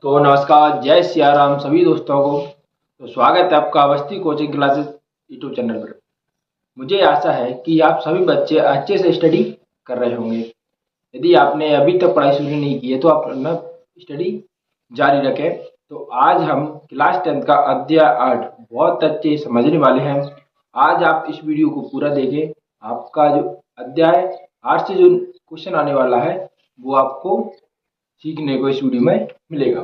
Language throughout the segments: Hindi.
तो नमस्कार, जय सिया राम सभी दोस्तों को। तो स्वागत है आपका Awasthi coaching classes YouTube channel पर। मुझे आशा है कि आप सभी बच्चे अच्छे से स्टडी कर रहे होंगे। यदि आपने अभी तक पढ़ाई शुरू नहीं की है तो आप अपना स्टडी जारी रखें। तो आज हम क्लास 10 का अध्याय 8 बहुत अच्छे समझने वाले हैं। आज आप इस वीडियो को पूरा देखें। आपका जो अध्याय 8 से जो क्वेश्चन आने वाला है वो आपको सीखने को इस वीडियो में मिलेगा।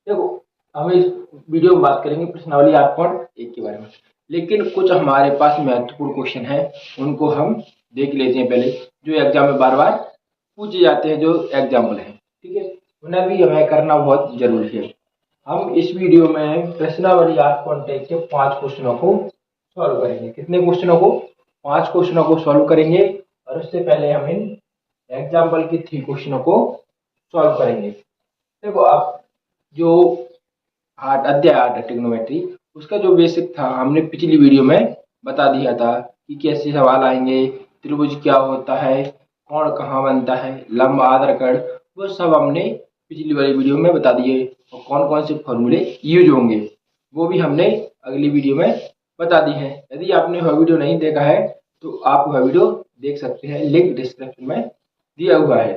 देखो, हम इस वीडियो में बात करेंगे प्रश्नावली 8.1 के बारे में, लेकिन कुछ हमारे पास महत्वपूर्ण क्वेश्चन है उनको हम देख लेते हैं पहले, जो एग्जाम में बार बार पूछे जाते हैं, जो एग्जाम्पल है। ठीक है, उन्हें भी हमें करना बहुत जरूरी है। हम इस वीडियो में प्रश्नावली 8.1 के 5 क्वेश्चनों को सॉल्व करेंगे। कितने क्वेश्चनों को? 5 क्वेश्चनों को सॉल्व करेंगे। और उससे पहले हम इन एग्जाम्पल के 3 क्वेश्चनों को सॉल्व करेंगे। देखो, आप जो अध्याय 8 ट्रिग्नोमेट्री, उसका जो बेसिक था हमने पिछली वीडियो में बता दिया था कि कैसे सवाल आएंगे, त्रिभुज क्या होता है, कोण कहाँ बनता है, लंब, आधार कार्ड, वो सब हमने पिछली वाली वीडियो में बता दिए। और कौन कौन से फॉर्मूले यूज होंगे वो भी हमने अगली वीडियो में बता दी है। यदि आपने वह वीडियो नहीं देखा है तो आप वह वीडियो देख सकते हैं, लिंक डिस्क्रिप्शन में दिया हुआ है।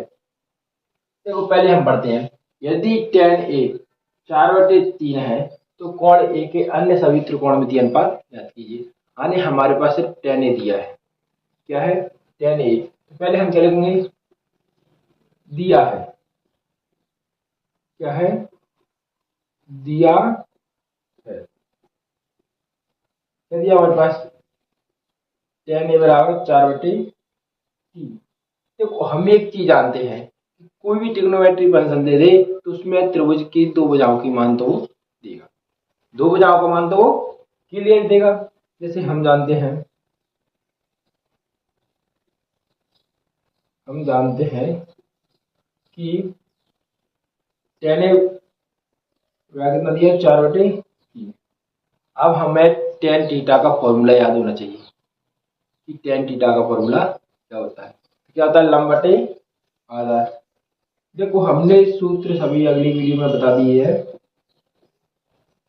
देखो, पहले हम पढ़ते हैं। यदि tan A 4/3 है तो कोण A के अन्य सभी त्रिकोणमितीय अनुपात ज्ञात कीजिए। यानी हमारे पास सिर्फ tan A दिया है। क्या है? tan A। तो पहले हम क्या लिखेंगे? दिया है। क्या है? दिया है। क्या दिया हमारे पास? tan A बराबर 4/3। देखो, हम एक चीज जानते हैं, कोई भी ट्रिग्नोमेट्री फंक्शन दे दे तो उसमें त्रिभुज की दो भुजाओं की मान तो वो देगा, दो भुजाओं का मान तो वो क्लियर देगा। जैसे हम जानते हैं कि tan A कितना दिया? 4/3। अब हमें tan थीटा का फॉर्मूला याद होना चाहिए कि tan थीटा का फॉर्मूला क्या होता है। क्या होता है? लंब बटे आधार। देखो, हमने सूत्र सभी अगली वीडियो में बता दिए है,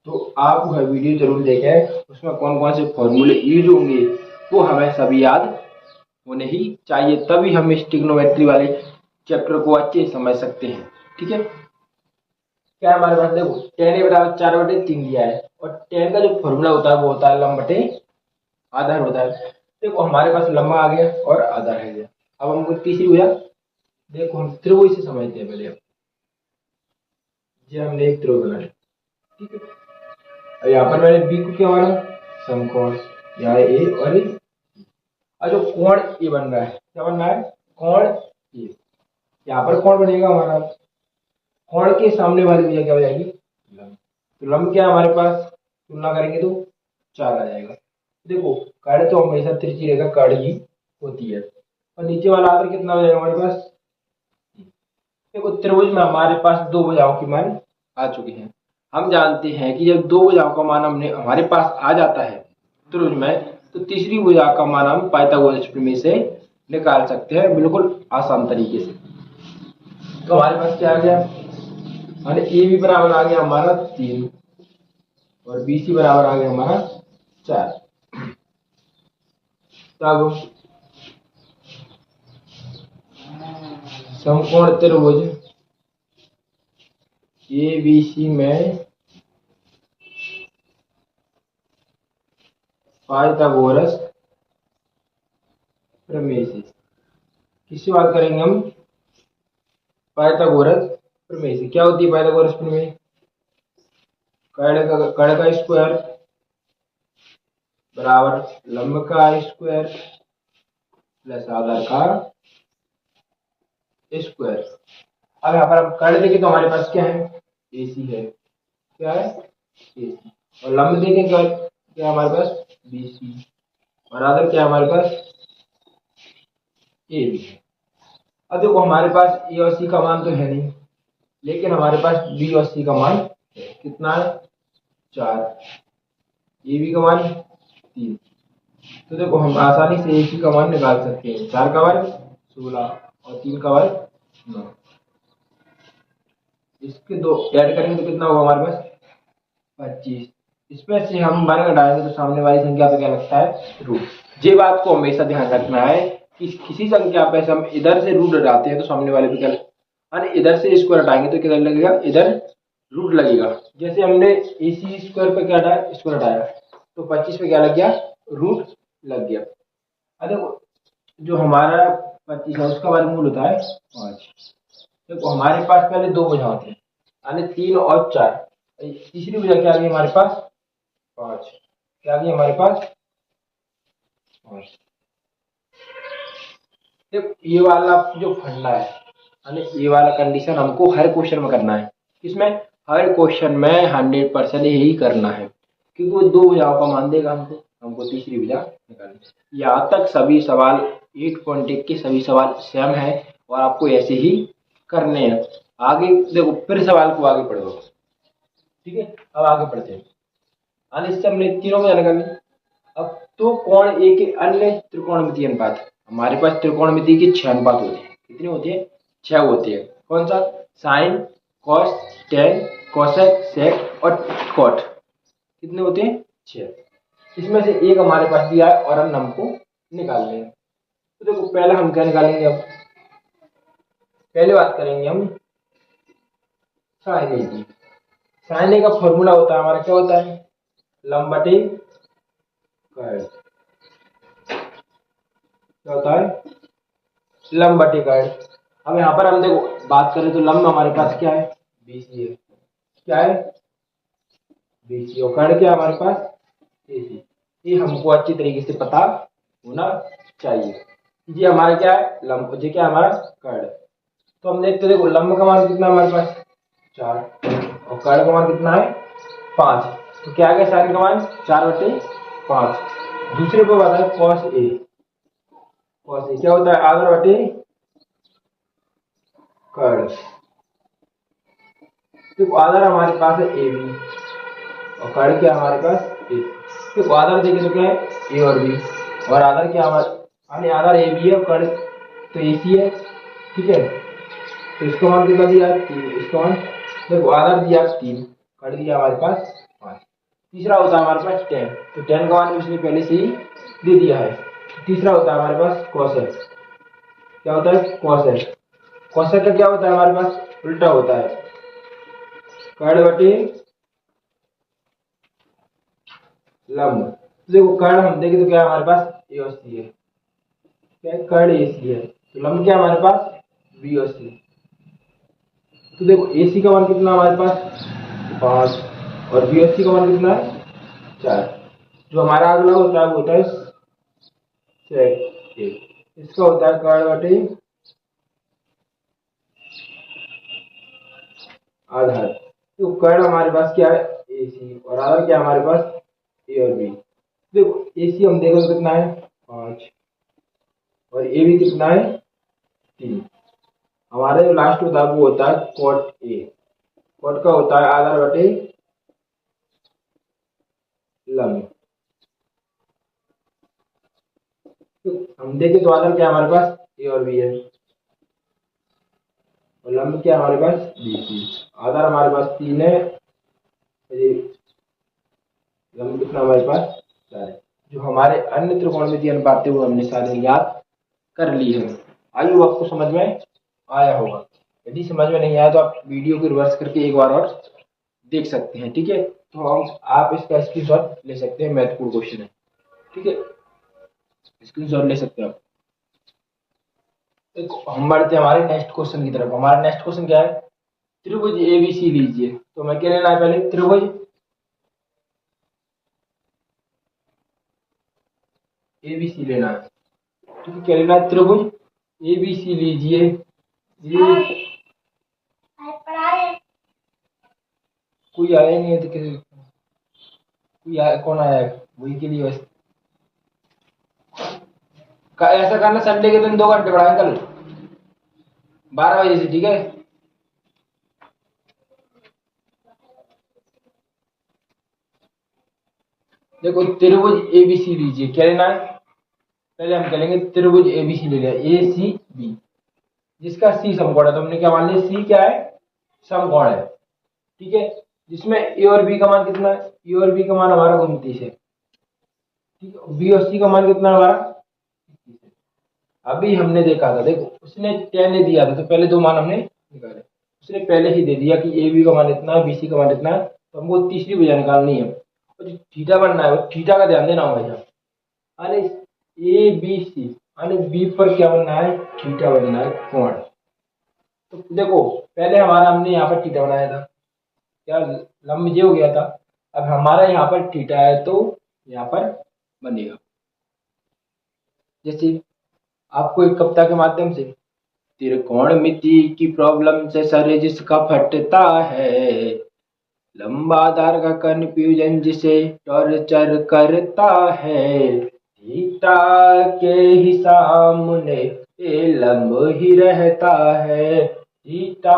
तो आप वह वीडियो जरूर देखें। उसमें कौन कौन से फॉर्मूले यूज होंगे वो हमें सभी याद होने ही चाहिए, तभी हम इस ट्रिग्नोमेट्री वाले चैप्टर को अच्छे से समझ सकते हैं। ठीक है, क्या हमारे पास? देखो, tan A बराबर 4/3 दिया है और tan का जो फॉर्मूला होता है वो होता है लंब बटे आधार होता है। देखो, हमारे पास लंबा आ गया और आधार है गया। अब हमको तीसरी भुजा, देखो हम त्रिभुज से समझते हैं पहले। ये हमने एक त्रिभुज बनाया। ठीक है, यहाँ पर मैंने बी को क्या माना? समकोण। यहाँ ए और ए। और जो कोण ए बन रहा है, क्या बन रहा है? कोण ए। यहाँ पर कोण बनेगा हमारा, कोण के सामने वाली भुजा क्या हो जाएगी? लंब। तो लंब क्या है हमारे पास? तुलना करेंगे तो 4 आ जाएगा। देखो, कर्ण तो हमेशा तिरछी रेखा कर्ण ही होती है। और नीचे वाला आधार कितना हो जाएगा हमारे पास? देखो, त्रिभुज में हमारे पास दो भुजाओं की मान आ चुकी है। हम जानते हैं कि जब दो भुजाओं का मान हमारे पास आ जाता है त्रिभुज में, तो तीसरी भुजा का मान हम पाइथागोरस प्रमेय से निकाल सकते हैं बिल्कुल आसान तरीके से। तो हमारे पास क्या आ गया? और ए बी बराबर आ गया हमारा 3 और बी सी बराबर आ गया हमारा 4। तब समकोण त्रिभुज ए बी सी में पाइथागोरस प्रमेय से, किससे बात करेंगे हम? पाइथागोरस प्रमेय से। क्या होती है पाइथागोरस प्रमेय? कर्ण का स्क्वायर बराबर लंब का स्क्वायर प्लस आधार का स्क्वायर। अब यहाँ पर हम कर्ण देखें तो हमारे पास क्या है? AC है। क्या है? AC। और लंब देखें क्या क्या हमारे पास? BC। और आधार क्या हमारे पास? AB है। अब देखो, हमारे पास A और C का मान तो है नहीं, लेकिन हमारे पास B और C का मान है। कितना है? 4। AB का मान 3। तो देखो, हम आसानी से AC का मान निकाल सकते हैं। 4 का वर्ग 16 और 3 का वर्ग 9। इसके दो ऐड करेंगे तो कितना होगा हमारे पास 25। इसमें से हम वर्ग घटाएंगे तो सामने वाली संख्या पे क्या लगता है रूट। ये बात को हमेशा ध्यान रखना है कि किसी संख्या पे हम इधर से रूट हटाते हैं तो सामने वाले पे क्या, और इधर से स्क्वायर हटाएंगे तो किधर लगेगा, इधर रूट लगेगा। जैसे हमने AC स्क्वायर पे क्या हटाया, स्क्वायर हटाया, तो 25 पे क्या लग गया, रूट लग गया। अरे जो हमारा 25 है उसका वर्गमूल होता है 5। देखो हमारे पास पहले दो भुजा होते हैं, यानी 3 और 4। तीसरी भुजा क्या आ गई हमारे पास 5। क्या आ गई हमारे पास 5। देखो ये वाला जो फंडा है, यानी ये वाला कंडीशन हमको हर क्वेश्चन में करना है। इसमें हर क्वेश्चन में 100% यही करना है, क्योंकि वो दो भुजाओं का मान देगा हमको तीसरी भुजा निकालनी। यहाँ तक सभी सवाल 8.1 के सभी सवाल सेम है और आपको ऐसे ही करने हैं। आगे देखो फिर सवाल को आगे पढ़ो, ठीक है। अब आगे पढ़ते हैं। इससे हमने तीनों भुजा निकाली। अब तो कोण ए के अन्य त्रिकोणमितीय अनुपात, हमारे पास त्रिकोणमिति के 6 अनुपात होते हैं। कितने होते हैं, 6 होते हैं। कौन सा, साइन, कॉस, टेन, कोसेक, सेक और कॉट। कितने होते हैं, 6। इसमें से एक हमारे पास दिया है और हम हमको निकालने हैं। तो देखो पहले हम क्या निकालेंगे, अब पहले बात करेंगे हम साइन ए की। साइन ए का फॉर्मूला होता है हमारा, क्या होता है, लंब बटे कर्ल। क्या होता है, लंब बटे कर्ल। अब यहाँ पर हम देखो बात करें तो लंब हमारे पास क्या है, BC है। क्या है, BC, और कर्ल क्या है हमारे पास, AC। ये हमको अच्छी तरीके से पता होना चाहिए। ये हमारा क्या है, लंब, ये क्या है हमारा कर्ल। तो हम देखते देखो लंब का मान कितना है हमारे पास 4 और कर्ल का मान कितना है 5। तो क्या आ गया, साइन का मान 4/5। दूसरे पे बात है कॉस ए। कॉस ए क्या होता है, आधा बटे कर्ल। तो आधार हमारे पास है AB और कर्ल क्या हमारे पास ए। तो आधार देखें तो क्या है, A और B, और आधार क्या हमारे, आधार AB है और कर्ल तो AC है, ठीक है। तो इसका मान कितना दिया, 3। इसका मान देखो आधार दिया 3, कर्ल दिया हमारे पास 5। तीसरा होता है हमारे पास 10, तो 10 का मान इसने पहले से ही दे दिया है। तीसरा होता है हमारे पास कोसेक। क्या होता है, कोसेक। कोसेक का क्या होता है हमारे पास, उल्टा होता है, कर्ल बटे लंब। तो देखो कर्ल हम देखें तो क्या है हमारे पास A और C है। क्या है, कर्ल AC है। तो लंब क्या है हमारे पास B और C। तो देखो AC का मान कितना हमारे पास 5 और B और C का मान कितना है 4। जो हमारा अगला होता है वो होता है सेक। इसका होता है कर्ल बटे आधार। तो कर्ल हमारे पास क्या है AC और आधार क्या है हमारे पास A और B। देखो AC हम देखो तो कितना है 5 और AB कितना है 3। हमारा जो लास्ट होता है वो होता है कॉट A। कॉट का होता है आधार बटे लंब। तो हम देखें तो आधार क्या है हमारे पास A और B है और लंब क्या है हमारे पास BC। आधार हमारे पास 3 है, लंब कितना हमारे पास 4 है। जो हमारे अन्य त्रिकोणमितीय अनुपात थे वो हमने सारे याद कर ली है। आई होप आपको समझ में आया होगा। यदि समझ में नहीं आया तो आप वीडियो को रिवर्स करके एक बार और देख सकते हैं, ठीक है। तो हम आप इसका स्क्रीनशॉट ले सकते हैं, महत्वपूर्ण क्वेश्चन है, ठीक है, स्क्रीनशॉट ले सकते हैं आप। हम बढ़ते हैं हमारे नेक्स्ट क्वेश्चन की तरफ। हमारा नेक्स्ट क्वेश्चन क्या है, त्रिभुज ABC लीजिए। तो मैं क्या लेना है, पहले त्रिभुज ABC लेना है, ठीक है। क्या लेना है, त्रिभुज ABC लीजिए। ये कोई आया नहीं है तो किसी, कोई आया, कौन आया है वही के लिए बस। ऐसा करना संडे के दिन 2 घंटे पढ़ाएं कल 12 बजे से, ठीक है। देखो त्रिभुज ABC लीजिए, क्या लेना है, पहले हम करेंगे त्रिभुज ABC ले लिया, ACB, जिसका C समकोण है। तो हमने क्या मान लिया, C क्या है समकोण है, ठीक है, जिसमें ए और बी का मान कितना है, ए और बी का मान हमारा 29 है, ठीक है, बी और सी का मान कितना है हमारा 21 है। अभी हमने देखा था, देखो उसने 10 दिया था तो पहले दो मान हमने निकाले, उसने पहले ही दे दिया कि ए बी का मान इतना है, बी सी का मान इतना है, तो हमको तीसरी भुजा निकालनी है और जो थीटा बनना है वो थीटा का ध्यान देना होगा यहाँ। अरे ए बी सी, अरे बी पर क्या बनना है, थीटा बनना है, कोण। तो देखो पहले हमारा हमने यहाँ पर थीटा बनाया था, क्या लंब ये हो गया था, अब हमारा यहाँ पर थीटा है तो यहाँ पर बनेगा। जैसे आपको एक कविता के माध्यम से, त्रिकोणमिति की प्रॉब्लम से सर जिसका फटता है, लंबाधार का कन्फ्यूजन जिसे टॉर्चर करता है, थीटा के ही सामने ये लंब ही रहता है, थीटा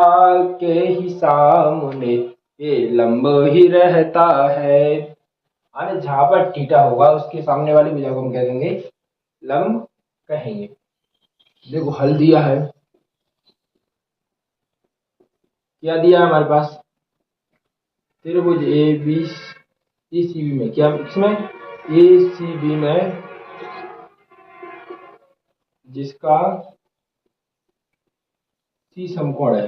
के ही सामने ये लंब ही रहता है। अरे जहां पर थीटा होगा उसके सामने वाली भुजा को हम कह देंगे लंब कहेंगे। देखो हल दिया है, क्या दिया है हमारे पास, त्रिभुज ए बी सी बी में, क्या इसमें ए सी बी में जिसका सी समकोण है,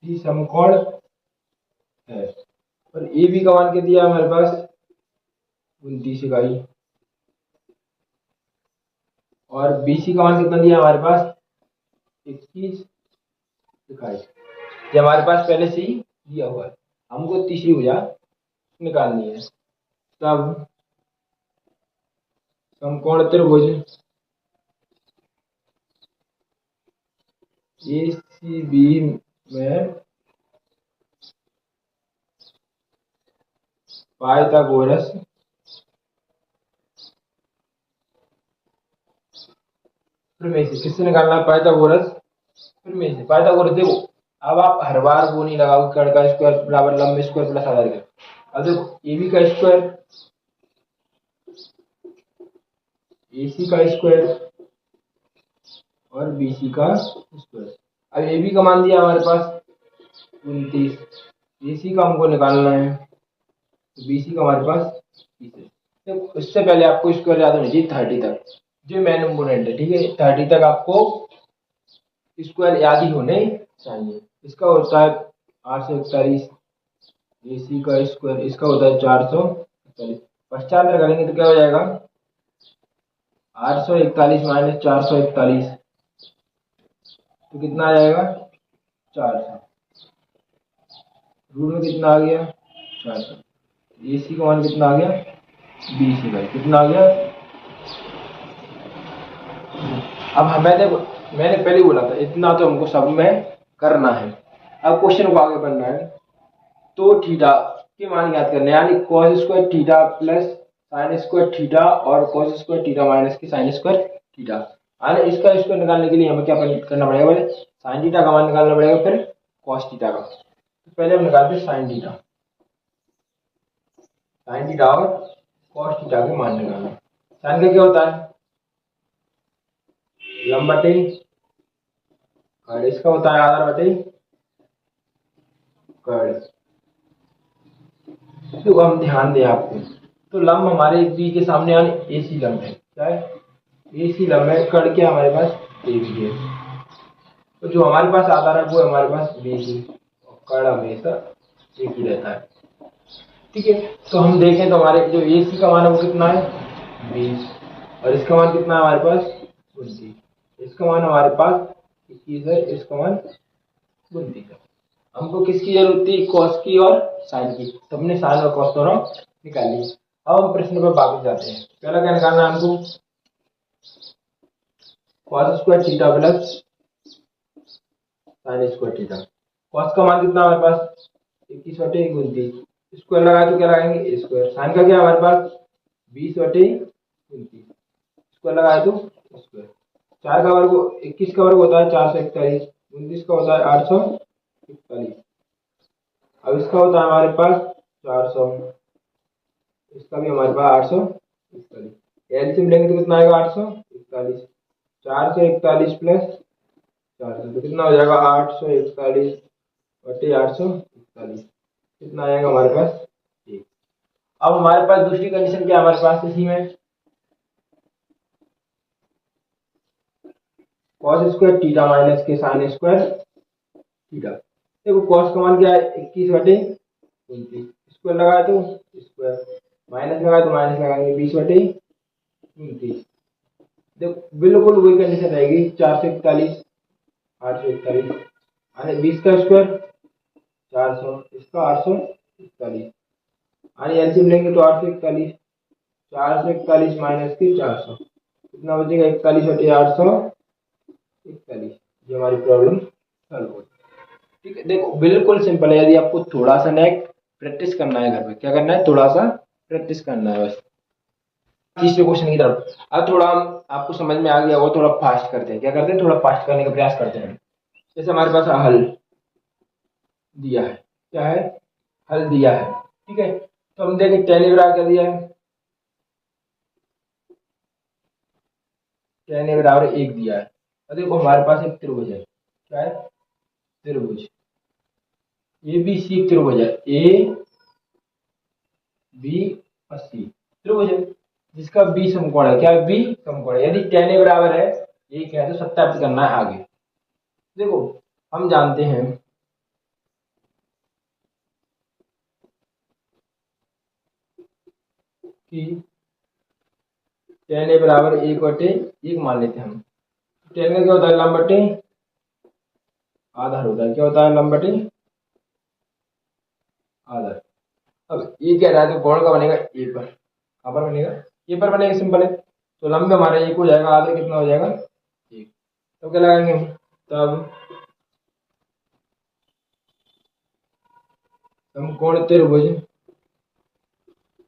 सी समकोण है, और ए बी का मान क्या दिया हमारे पास 29 इकाई, और बी सी का मान कितना दिया हमारे पास 21 इकाई। ये हमारे पास पहले से ही दिया हुआ है, हमको तीसरी भुजा निकालनी है। तब समकोण त्रिभुज ए सी बी में पाइथागोरस प्रमेय से, किससे निकालना है, पाइथागोरस प्रमेय से। पाइथागोरस देखो, अब आप हर बार वो नहीं लगाओ कर्ण का स्क्वायर बराबर लंब स्क्वायर प्लस आधार का। अब देखो ए बी का स्क्वायर, ए सी का स्क्वायर और बी सी का स्क्वायर। अब ए बी का मान दिया हमारे पास 29, ए सी का हमको निकालना है, बी सी का हमारे पास 30 है। तो उससे पहले आपको स्क्वायर याद होना चाहिए 30 तक, जो मेन इंपोर्टेंट है, ठीक है, 30 तक आपको स्क्वायर याद ही होने चाहिए। इसका होता है 841, ए सी का स्क्वायर इसका होता है 441, पश्चात करेंगे तो क्या हो जाएगा 841 माइनस 441, तो कितना आ जाएगा 400, रूट में कितना आ गया 400, ए सी का मान कितना आ गया 20 इकाई, कितना आ गया। अब हमें देखो, मैंने पहले बोला था इतना तो हमको सब में करना है। अब क्वेश्चन को आगे बढ़ना है, तो थीटा के मान याद करने, यानी cos square theta plus sine square theta और cos स्क्वायर थीटा माइनस की साइन स्क्वायर थीटा। यानी इसका स्क्वायर निकालने के लिए हमें क्या करना पड़ेगा, पहले साइन थीटा का मान निकालना पड़ेगा, फिर cos थीटा का। तो पहले हम निकालते हैं साइन थीटा, साइन थीटा और cos थीटा के मान निकालना। साइन का क्या होता है लंब बटे कर्ण, इसका होता है आधार बटे कर्ण। तो हम ध्यान दें आपको, तो लंब हमारे बी के सामने यानी ए सी लंब है, क्या है ए सी लंब है, कर्ण क्या हमारे पास ए बी है, तो जो हमारे पास आधार है वो हमारे पास बी सी, और कर्ण हमेशा एक ही रहता है, ठीक है। तो हम देखें तो हमारे जो ए सी का मान है वो कितना है 20, और इसका मान कितना है हमारे पास 29, इसका मान हमारे पास 21 है, इसका मान 29 है। हमको किसकी जरूरत थी, कॉस की और साइन की, तो हमने साइन और कॉस दोनों निकाल ली। अब हम प्रश्न पर वापस जाते हैं, पहला क्या निकालना है हमको, cos square theta plus sine square theta. Cos का मान कितना हमारे पास 21 बटे 29, स्क्वायर लगाए तो क्या लगाएंगे स्क्वायर, साइन का क्या हमारे पास 20 बटे 29, स्क्वायर लगाए तो स्क्वायर, 4 का वर्ग 21 का वर्ग होता है 441, 29 का होता है 841, अब इसका होता है हमारे पास 400, इसका भी हमारे पास 841, एलसीएम लेंगे तो कितना आएगा 841, 441 प्लस 400, तो कितना हो जाएगा 841 बटे 841, कितना आएगा हमारे पास 1। अब हमारे पास दूसरी कंडीशन क्या है हमारे पास इसी में, कॉस स्क्वायर थीटा माइनस के साइन स्क्वायर थीटा। देखो कॉस का मान क्या है 21 बटे 29, स्क्वायर लगाए तो स्क्वायर, माइनस लगाए तो माइनस लगाएंगे 20 बटे 29। देखो बिल्कुल वही कंडीशन रहेगी, 441 841 अरे 20 का स्क्वायर 400, इसका 841 अरे एलसीएम लेंगे तो 841, 441 माइनस के 400, कितना बचेगा 41 बटे 841। ये हमारी प्रॉब्लम सॉल्व हो। ठीक है, देखो बिल्कुल सिंपल है। यदि आपको थोड़ा सा नेक प्रैक्टिस करना है घर में, क्या करना है, थोड़ा सा प्रैक्टिस करना है बस। तीसरे क्वेश्चन की तरफ अब थोड़ा आपको समझ में आ गया वो, थोड़ा फास्ट करते हैं। क्या करते हैं, थोड़ा फास्ट करने का प्रयास करते हैं। जैसे हमारे पास हल दिया है, क्या है, हल दिया है। ठीक है, तो हम देखें टेन बराबर क्या दिया है, टेन बराबर 1 दिया है। और देखो हमारे पास एक त्रिभुज है, क्या है, त्रिभुज ए बी सी त्रिभुज है, ए बी और सी त्रिभुज है जिसका बी समकोण है। क्या है, बी समकोण है। यदि टेन ए बराबर है 1 है तो सत्यापित करना है आगे। देखो हम जानते हैं कि टेन ए बराबर 1 बटे 1 मान लेते हैं हम। टेन का क्या होता है, लंब बटे आधार होता है। क्या होता है, लंब बटे आधार। अब ये कह रहा है तो कोण का बनेगा ए पर, कहाँ पर बनेगा, ए पर बनेगा, सिंपल है। तो लंब हमारा 1 हो जाएगा, आधार कितना हो जाएगा 1। तो क्या लगाएंगे हम, तब समकोण त्रिभुज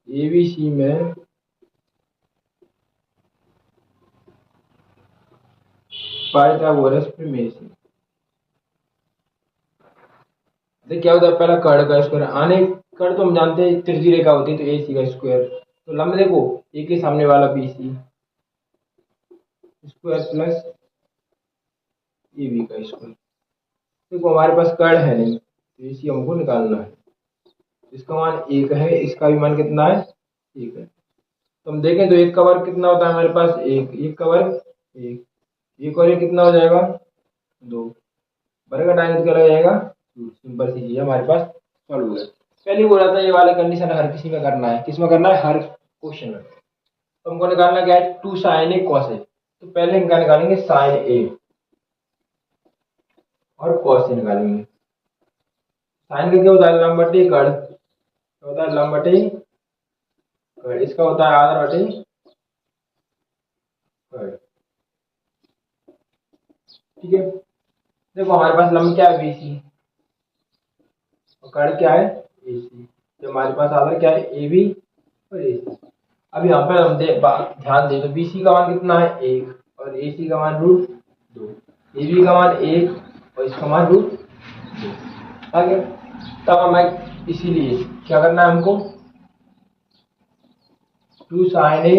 एबीसी में पाइथागोरस प्रमेय से। देख क्या होता है, पहला कर्ण का स्क्वायर आने, कर्ण तो हम जानते हैं तिरछी रेखा होती है तो ए सी का स्क्वायर, तो लंब देखो ए के सामने वाला B C square plus A B का स्क्वायर। देखो हमारे पास कर्ण है नहीं तो ए सी हमको निकालना है, इसका मान 1 है, इसका भी मान कितना है 1 है। तो हम देखें तो 1 का वर्ग कितना होता है हमारे पास, 1, 1 का वर्ग 1, 1 और 1 कितना हो जाएगा 2, वर्ग घटाएंगे तो क्या लग जाएगा 2। सिंपल सी चीज है, हमारे पास सॉल्व हो गया। पहले बोला था ये वाले कंडीशन हर किसी में करना है, किस में करना है, हर क्वेश्चन में। तो हमको निकालना क्या है, 2 sin a cos a। तो पहले इनका निकालेंगे sin a और cos a निकालेंगे। sin का क्या होता है, लंब बटे कर्ण, क्या होता है, लंब बटे कर्ण, इसका होता है आधार बटे कर्ण। ठीक है, देखो हमारे पास लंब क्या है BC और कर्ण क्या है AC, तो हमारे पास आधार क्या है AB और AC। अब यहाँ पर हम ध्यान दें तो BC का मान कितना है 1 और AC का मान √2, AB का मान 1 और इसका मान √2 आ गया। तब हमें इसीलिए क्या करना है, हमको 2 sin a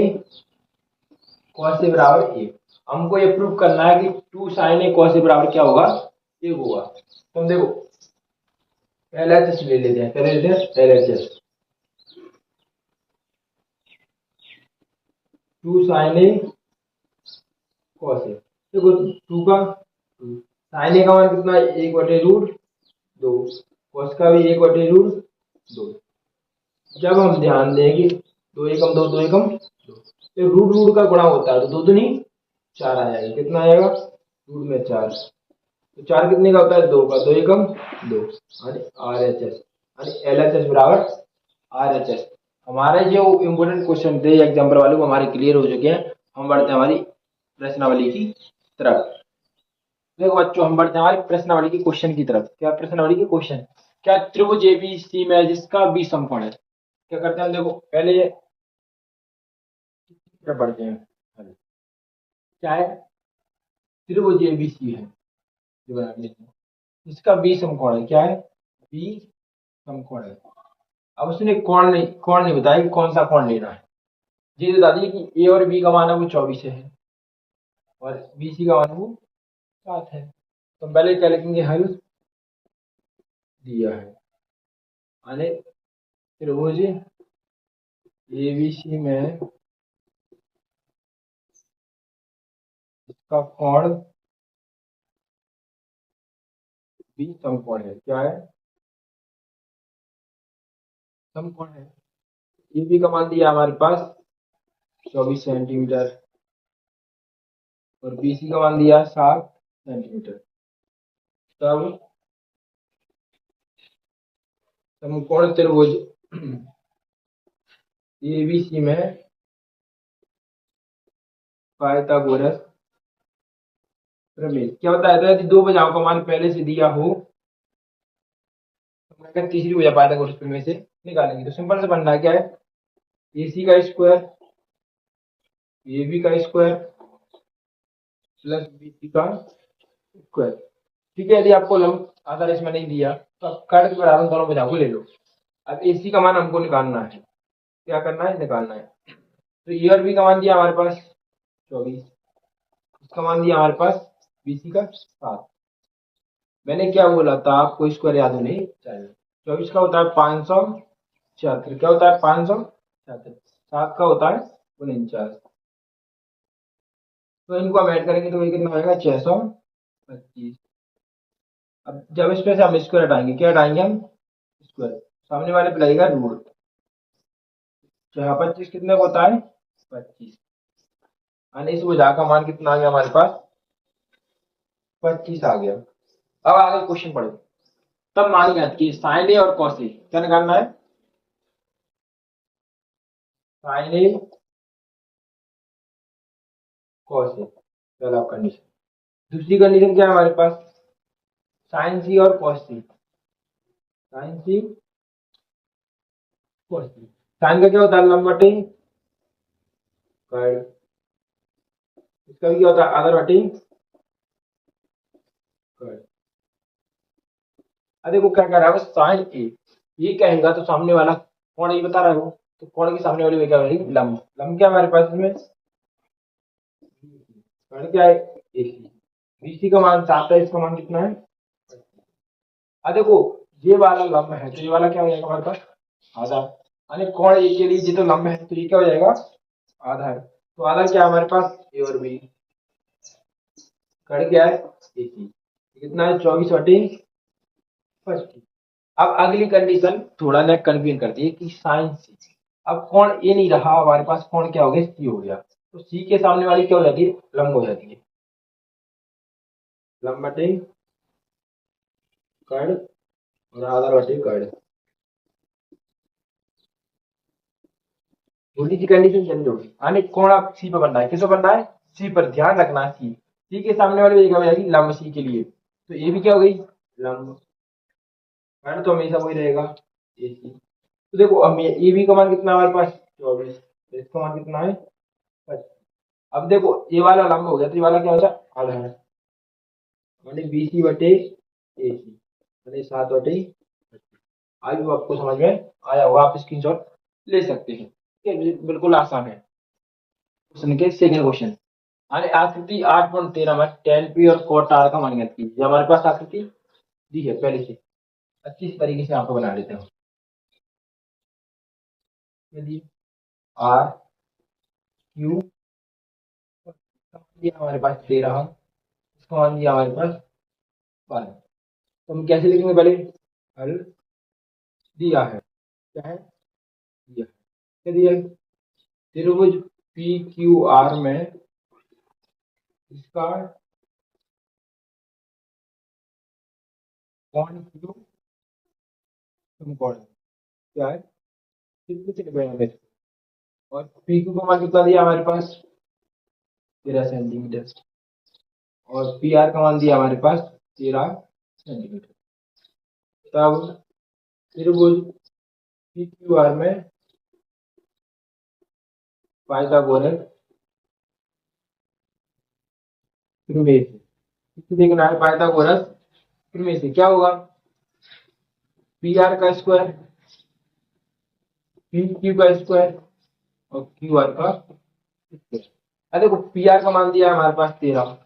cos a बराबर 1, हमको ये प्रूव करना है कि 2 sin a cos a बराबर क्या होगा, 1 होगा। तो हम देखो LHS ले लेते हैं, पहले लेते हैं LHS, 2 sin a cos a। देखो 2 का 2, sin a का मान कितना है 1 बटे √2, cos का भी 1 बटे √2। जब हम ध्यान देंगे 2 एकम 2, 2 एकम 2, तो रूट का गुणा होता है तो 2 दूनी 4 आ जाएगा। कितना आएगा, रूट में 4, तो 4 कितने का होता है 2 का, 2 एकम 2 यानी RHS यानी LHS बराबर RHS। हमारे जो इम्पोर्टेंट क्वेश्चन थे एग्जाम्पल वाले वो हमारे क्लियर हो चुके हैं। हम बढ़ते हैं हमारी प्रश्नावली की तरफ। देखो बच्चों हम बढ़ते हैं हमारी प्रश्नावली की क्वेश्चन की तरफ। क्या प्रश्नावली की क्वेश्चन, क्या त्रिभुज एबीसी में जिसका बी समकोण है। क्या करते हैं, देखो पहले बढ़ते हैं। क्या है, त्रिभुज एबीसी है जो बना लेते हैं, इसका बी समकोण है। क्या है, बी समकोण है। अब उसने कोण नहीं बताया कि कौन सा कोण लेना है। ये बता दिए कि ए और बी का मान है वो 24 है और बी सी का मान है वो 7 है। तो हम पहले क्या लिखेंगे, हल दिया है। यानी त्रिभुज एबीसी में इसका कोण भी समकोण है। क्या है? समकोण है। एबी का मान दिया हमारे पास 24 सेंटीमीटर और बीसी का मान दिया 7 सेंटीमीटर। तब समकोण त्रिभुज एबीसी में पाइथागोरस प्रमेय क्या बताया था? यदि दो भुजाओं का मान पहले से दिया हो तो मैं तीसरी भुजा पाइथागोरस प्रमेय से निकालेंगे। तो सिंपल से बनना क्या है, एसी का स्क्वायर एबी का स्क्वायर प्लस बीसी का स्क्वायर। ठीक है, यदि आपको लंब आधार इसमें नहीं दिया तो आप काट के बराबर दोनों भुजाओं को ले लो। अब एसी का मान हमको निकालना है। क्या करना है? निकालना है। तो ए और बी का मान दिया हमारे पास 24, इसका मान दिया हमारे पास बीसी का 7। मैंने क्या बोला था आपको, स्क्वायर याद होने चाहिए। 24 का होता है 576, क्या होता है 576, 7 का होता है 49। तो इनको हम ऐड करेंगे तो ये कितना आएगा 625। अब जब इसमें से हम स्क्वायर हटाएंगे, क्या हटाएंगे हम? स्क्वायर। सामने वाले पे लगेगा रूट। 625 कितने को होता है? 25। यानी इस भुजा का मान कितना आ गया हमारे पास? 25 आ गया। अब आगे क्वेश्चन पढ़ो। तब मान ज्ञात की साइन ए और कॉस ए, क्या निकालना है? साइन ए कॉस ए, पहला कंडीशन। दूसरी कंडीशन क्या है हमारे पास? साइन सी और कॉस सी। साइन सी कॉस सी। साइन का क्या होता है? लंब बटे कर्ड। इसका भी क्या होता है? आधार बटे कर्ड। अब देखो क्या कह रहा है, साइन ए ये कहेगा तो सामने वाला कोण ये बता रहा है वो, तो कोण की सामने वाली क्या होगी? लंब। लंब क्या हमारे पास इसमें? कर्ड क्या है? एसी। बीसी का मान 7 है, इसका मान कितना है? अब देखो ये वाला लंब है तो ये वाला क्या हो जाएगा हमारे पास? आधा। यानी कोण ए के लिए ये तो लंब है तो ये क्या हो जाएगा? आधा है। तो आधा क्या है हमारे पास? ए और बी। कर्ड क्या है? एसी। कितना है? 24/25। अब अगली कंडीशन थोड़ा ना कंफ्यूज करती है कि साइन सी। अब कोण ए नहीं रहा हमारे पास, कोण क्या हो गया? सी हो गया। तो सी के सामने वाली क्या हो जाती है? लंब हो जाती है। लंब बटे कर्ड और आधार बटे कर्ड। थोड़ी सी कंडीशन चेंज होगी। यानी कोण आप सी पर बनना है। किस पर बनना है? सी पर। ध्यान रखना है सी। सी के सामने वाली क्या हो जाएगी? लंब सी के लिए। तो ये भी क्या हो गई? लंब। कर्ड तो हमेशा वही रहेगा, ए सी। तो देखो अब ए बी का मान कितना है हमारे पास? 24। तो इसका मान कितना है? 25। अब देखो ये वाला लंब हो गया तो ये वाला क्या होता है? आधा है। मतलब बीसी बटे ए सी, मतलब 7/25। आज भी आपको समझ में आया होगा, आप स्क्रीनशॉट ले सकते हैं। ठीक है, बिल्कुल आसान है। क्वेश्चन के सेकंड क्वेश्चन। अरे आकृति 8.13 में tan p और cot r का मान ज्ञात कीजिए। हमारे पास आकृति दी है पहले से, अच्छी तरीके से आपको बना लेते हैं। चलिए आर क्यू दिया हमारे पास 13, इसका मान दिया हमारे पास 12। तो हम कैसे लिखेंगे? पहले हल दिया है। क्या है? दिया है। क्या दिया है? त्रिभुज पी क्यू आर में इसका कोण क्यू समकोण है। क्या है? कितने से निकालेंगे इसको? और पी क्यू का मान कितना दिया हमारे पास? 13 सेंटीमीटर। और पी आर का मान दिया हमारे पास 13 सेंटीमीटर। तब त्रिभुज पी क्यू आर में पाइथागोरस प्रमेय से कितने देखना है? पाइथागोरस प्रमेय से क्या होगा? पी आर का स्क्वायर पी क्यू का स्क्वायर और क्यू आर का स्क्वायर। देखो पी आर का मान दिया है हमारे पास 13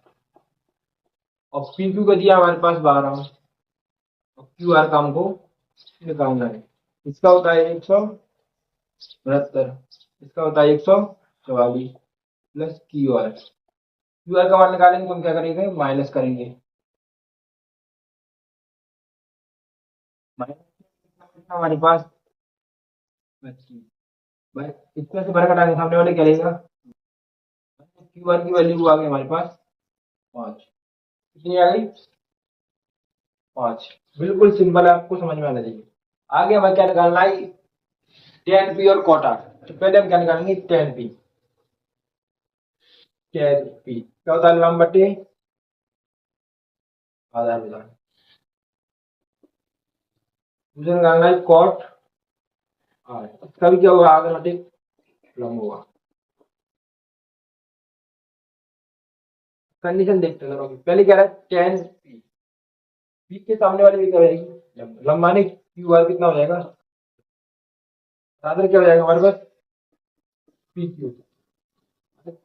और पी क्यू का दिया हमारे पास 12 और क्यू आर का हमको निकालना है। इसका होता है 172, इसका होता है 144 प्लस क्यू आर का मान निकालेंगे तो हम क्या करेंगे, माइनस करेंगे। माइनस हमारे पास 25, भाई इसमें से भर घटाएंगे, सामने वाले क्या लेगा, क्यू आर की वैल्यू आ गई हमारे पास 5। कितनी आ गई, 5। बिल्कुल सिंपल है, आपको समझ में आना चाहिए। आगे हमें क्या निकालना है, टेन पी और कॉट आर। तो पहले हम क्या निकालेंगे, टेन पी। टेन पी क्या होता है, लंब बटे आधार विधान। दूसरा निकालना है कॉट आर, इसका भी क्या होगा, आधार बटे लंब होगा। कंडीशन देखते हैं, पहले क्या रहा है, टेन पी, पी के सामने वाली भी क्या रहेगी, लंब माने क्यू आर कितना हो जाएगा, आधार क्या हो जाएगा हमारे पास, पी क्यू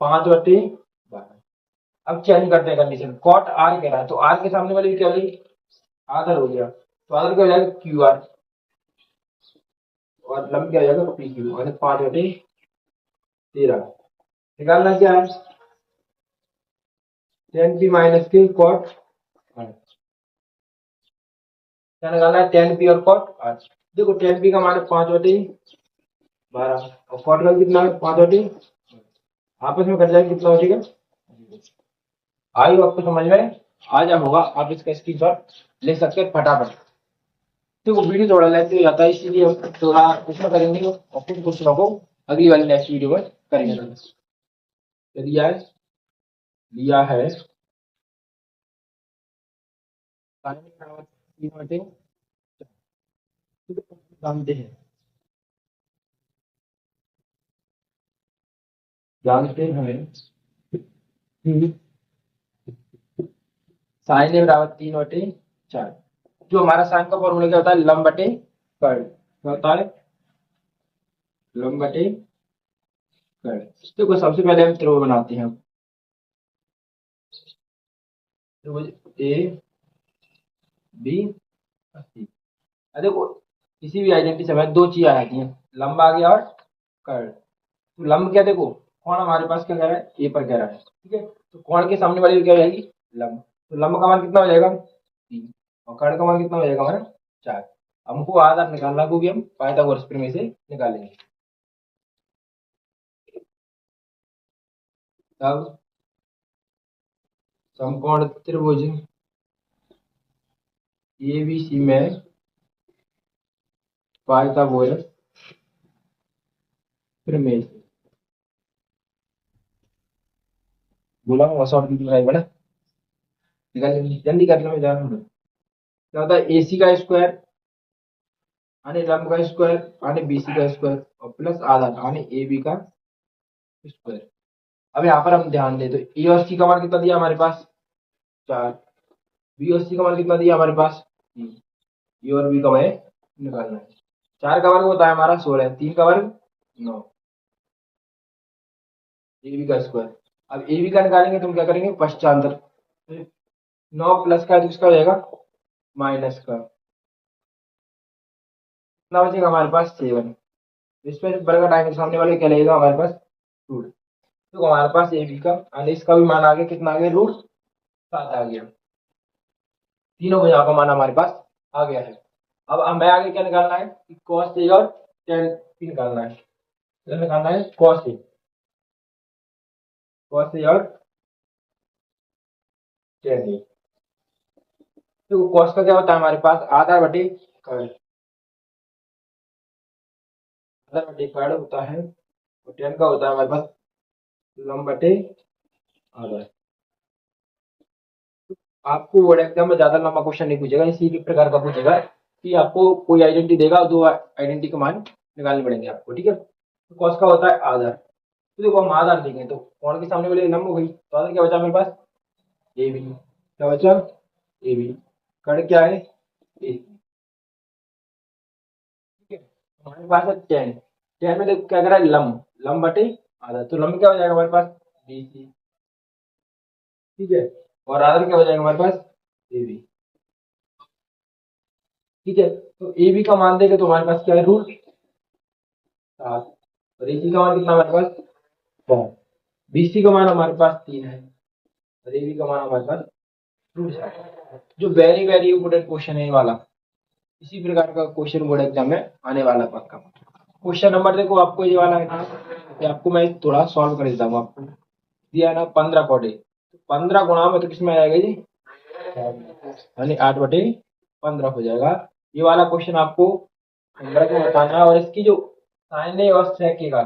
5/12। अब चेंज करते हैं कंडीशन, कॉट आर कह रहा है तो आर के सामने वाली क्या हो गई, आधार हो गया, तो आधार क्या हो जाएगा, क्यू आर, और लंब क्या हो जाएगा, पी क्यू, और 5/13। निकालना क्या है, टेन पी माइनस के कॉट आर। क्या निकालना है, टेन पी और कॉट आर। देखो टेन पी का मान है 5/12 और कॉट का कितना है, 5/, आपस में कट जाएगा, कितना हो जाएगा। आई आपको समझ में आ जा होगा, आप इसका स्क्रीनशॉट ले सकते हैं फटाफट। देखो वीडियो थोड़ा लेंथ हो जाता है, इसीलिए हम थोड़ा उसमें करेंगे और फिर कुछ लोगों को अगली वाली नेक्स्ट वीडियो में करेंगे। तो लिया है जानते हैं, जानते हैं साइन ए बराबर 3/4। जो हमारा साइन का फॉर्मूला क्या होता है, लंब बटे कर्ल। क्या होता है, लंब बटे कर्ल। देखो सबसे पहले हम त्रिभुज बनाते हैं, त्रिभुज ए बी सी। देखो किसी भी आइडेंटिटी समय दो चीजें आ जाती हैं, लंब आ गया और कर्ल। तो लंब क्या, देखो कोण हमारे पास क्या कह रहा है, ए पर कह रहा है, ठीक है, तो कोण के सामने वाली क्या हो जाएगी, लंब। तो लंब का मान कितना हो जाएगा, 3, और कर्ल का मान कितना हो जाएगा हमारा, 4। हमको आधार निकालना को भी हम पाइथागोरस प्रमेय से निकालेंगे। तब समकोण त्रिभुज एबीसी में पाइथागोरस प्रमेय से, बोला हूँ शॉर्ट वीडियो बड़ा निकाल, जल्दी कर लो, क्या होता है, एसी का स्क्वायर आने लंब का स्क्वायर आने बीसी का स्क्वायर और प्लस आधार आने ए बी का स्क्वायर। अब यहाँ पर हम ध्यान दें तो ए और सी का मान कितना दिया हमारे पास, 4। बी और सी का मान कितना दिया हमारे पास, 3। ए और बी का मान निकालना है। 4 का वर्ग होता है हमारा 16, 3 का वर्ग 9, ए बी का स्क्वायर। अब ए बी का निकालेंगे तो हम क्या करेंगे, पश्चांतर, 9 प्लस का है तो किसका हो जाएगा, माइनस का। कितना बचेगा हमारे पास, 7। इसमें वर्ग हटाएंगे, सामने वाले क्या लगेगा हमारे पास, रूट। तो हमारे पास ए बी का यानी इसका भी मान आ गया, कितना आ गया, √7 आ गया। तीनों भुजाओं का मान हमारे पास आ गया है। अब हमें आगे क्या निकालना है, cos ए और tan p निकालना है। क्या निकालना है, cos ए और tan ए। तो cos का क्या होता है हमारे पास, आधार बटे कर्ल, आधार बटे कर्ल होता है, और tan का होता है हमारे पास लंब बटे आधार। आपको बोर्ड एग्जाम में ज्यादा लंबा क्वेश्चन नहीं पूछेगा, इसी प्रकार का पूछेगा कि आपको कोई आइडेंटिटी देगा, दो आइडेंटिटी के मान निकालने पड़ेंगे आपको, ठीक है। तो कॉस का होता है आधार। तो देखो हम आधार देखें तो कौन के सामने वाले लंब हो गई, तो आधार क्या बचा मेरे पास, ए बी। क्या बचा, ए बी। कर्ण क्या है, ए, ठीक है। हमारे पास है टेन, टेन में देखो क्या करा है, लंब, लंब बटे आधार, तो लंब क्या हो जाएगा हमारे पास, बी सी, ठीक है। और आधार क्या हो जाएगा हमारे पास, ए बी। ठीक है, तो ए बी का मान देंगे तो हमारे पास क्या है, रूट 7, और ए सी का मान कितना हमारे पास 4, बी सी का मान हमारे पास 3 है, और ए बी का मान हमारे पास रूट 7। जो वेरी वेरी इंपोर्टेंट क्वेश्चन है ये वाला, इसी प्रकार का क्वेश्चन बोर्ड एग्जाम में आने वाला पक्का। क्वेश्चन नंबर देखो आपको ये वाला है ना, ये आपको मैं थोड़ा सॉल्व कर देता हूँ। आपको दिया है ना 15 कोडे, तो 15 गुणा में तो किसमें आएगा जी, यानी 8/15 हो जाएगा। ये वाला क्वेश्चन आपको नंबर को बताना है, और इसकी जो साइन ए और सेक का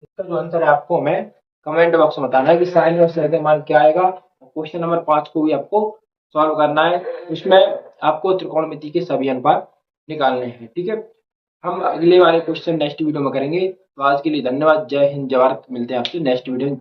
इसका जो आंसर है आपको हमें कमेंट बॉक्स में बताना है कि साइन और सेक का मान क्या आएगा। क्वेश्चन नंबर 5 को भी आपको सॉल्व करना है, उसमें आपको त्रिकोणमिति के सभी अनुपात निकालने हैं। ठीक है, हम अगले वाले क्वेश्चन नेक्स्ट वीडियो में करेंगे। तो आज के लिए धन्यवाद, जय हिंद, जय भारत। मिलते हैं आपसे नेक्स्ट वीडियो।